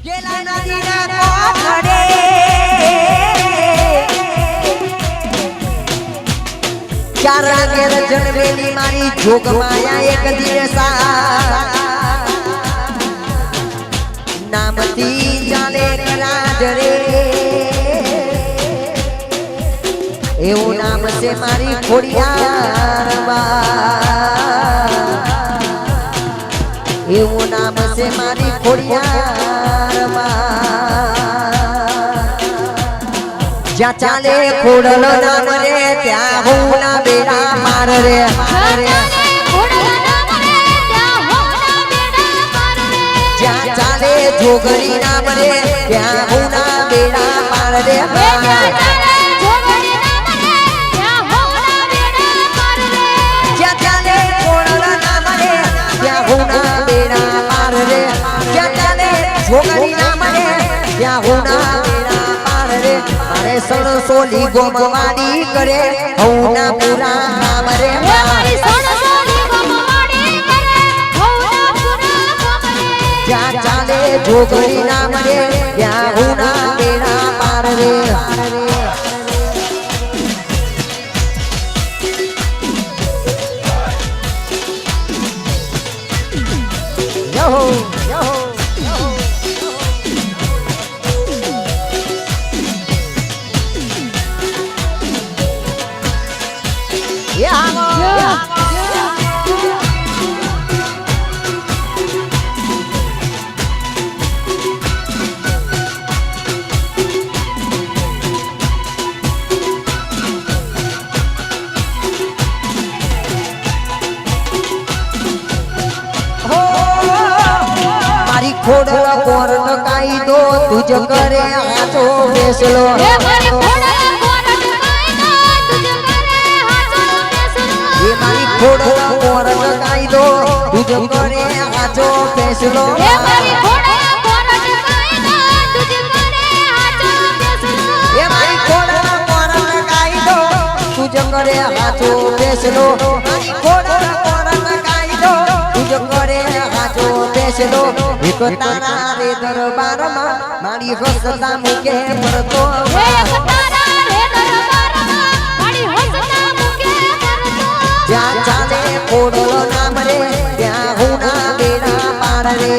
गेला नदीना कोठडे चारण केर जन्मेली मारी जोग माया एक दिवसा नामती जाले कराज रे એવું નામ છે મારી ખોડિયારમાં એવું નામ છે મારી ખોડિયારમાં જ્યાં ચાલે ખોડલો નામ રે ત્યાં હું ના બેડા માર રે જ્યાં ચાલે જોગરી નામ રે ત્યાં હું ના બેડા માર રે सोली गोमवाड़ी करे हौना पूरा नाम रे मारी सोली गोमवाड़ी करे हौना पूरा नाम रे जा चाले जोगरी नाम रे या हौना बेड़ा पार रे यो यो खोडला कोरण काई दो तुझ करे हाथो बेसलो हे मारी खोडला कोरण काई दो तुझ करे हाथो बेसलो हे मारी खोडला कोरण काई दो तुझ करे हाथो बेसलो हे मारी खोडला कोरण काई दो तुझ करे हाथो बेसलो हे मारी खोडला कोरण काई दो तुझ करे हाथो बेसलो मारी खोडला कोरण काई दो तुझ करे हाथो बेसलो एक तारा रे दरबार में मारी हसता मुके परतो एक तारा रे दरबार में मारी हसता मुके परतो जा चाले कोडलो नाम रे त्या हुना बेड़ा पार रे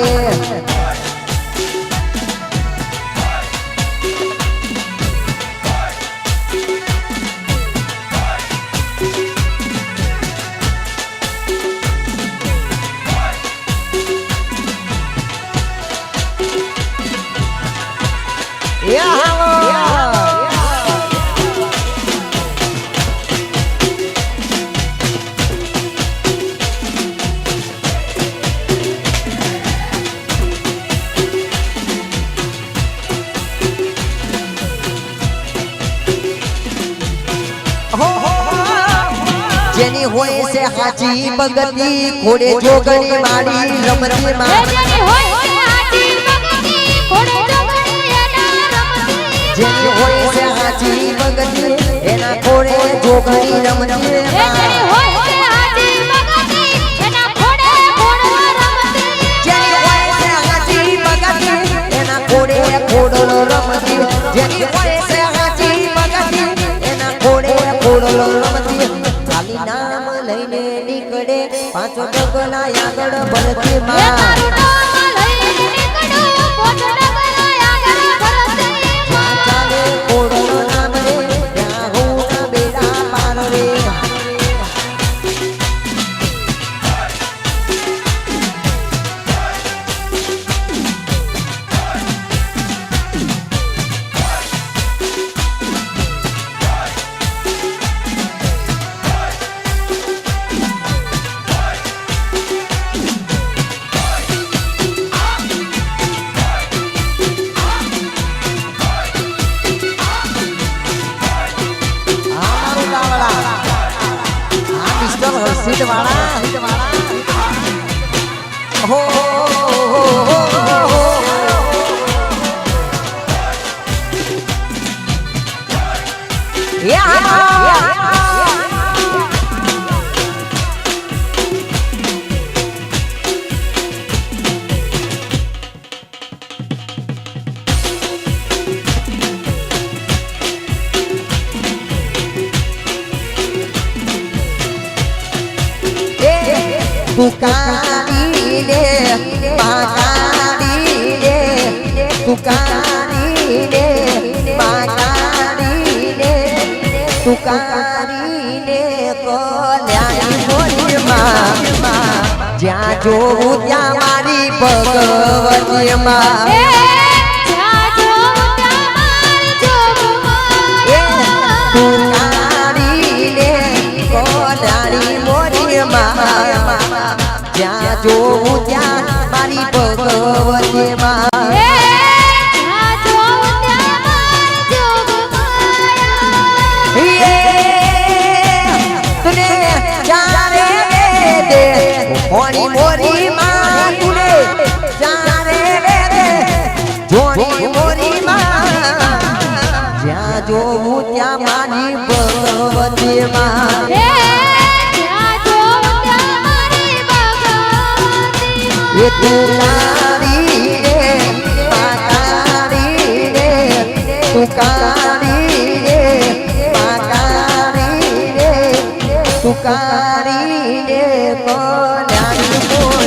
जेनी होय से हाची बगती खोड़े जोगनी मारी रमती मां जेनी होय से हाची बगती खोड़े जोगनी एना रमती जेनी होय से हाची बगती एना खोड़े जोगनी रमती जेनी होय से हाची बगती एना खोड़े खोड़ो रमती जेनी होय से हाची बगती एना खोड़े खोड़ो रमती जेनी होय से हाची बगती एना खोड़े खोड़ो रमती नाम लईने निकड़े पांचो डगला आगळ भरती मां मारू नाम लईने निकड़ो पांचो डगला आगळ भरती मां चाले कोडलो नाम रे त्या होना बेड़ा पार रे જ્યાં જોઉં ત્યાં મારી ભગવતી માં જ્યાં જોઉં ત્યાં મારી ભગવતી માં તુને ચારે દે હોણી મોરી માં તુને ચારે દે જોણી મોરી માં જ્યાં જોઉં ત્યાં મારી ભગવતી માં ये तू कारी रे माकारी रे तू कारी रे माकारी रे तू कारी रे कोल्यानी मोरी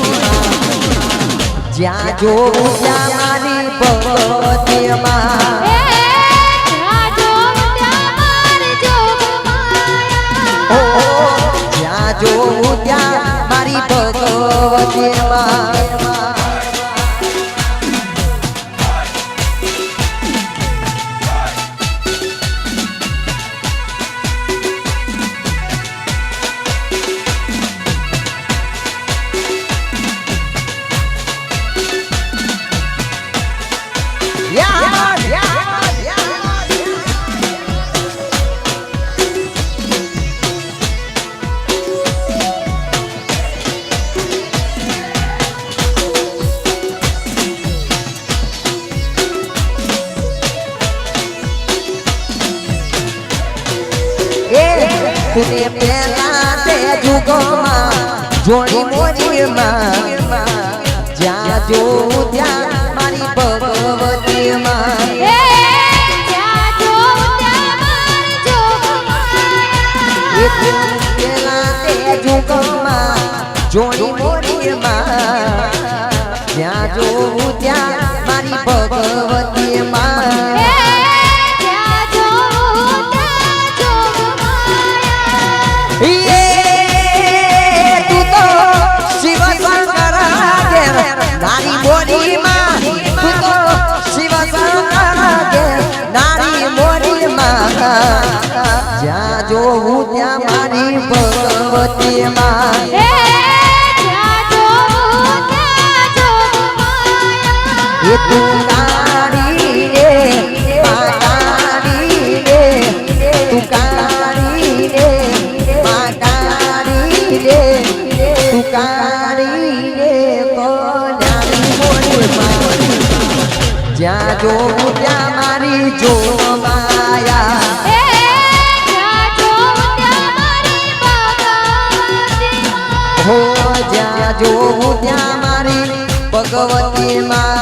मां ज्યાં જોઉં ત્યાં મારી ભગવતી માં જ્યાં જોઉં ત્યાં મારી ભગવતી માં તુને પેલા તે જુગમાં જોડી મોરી માં જ્યાં જોઉં ત્યાં મારી ભગવતી માં પેલા તે જુગમાં જોડી મોરી માં જ્યાં જોઉં ત્યાં મારી ભગવતી માં નારી મોરી માં તું તો શિવ શંકર નારી મોરી માં જ્યાં જોઉં ત્યાં મારી ભગવતી માં એ તું કાળી રે માતારી રે તું કાળી રે માતારી રે તું કાળી રે જ્યાં જોઉં ત્યાં મારી જો માયા હો જ્યાં જોઉં ત્યાં મારી ભગવતી માં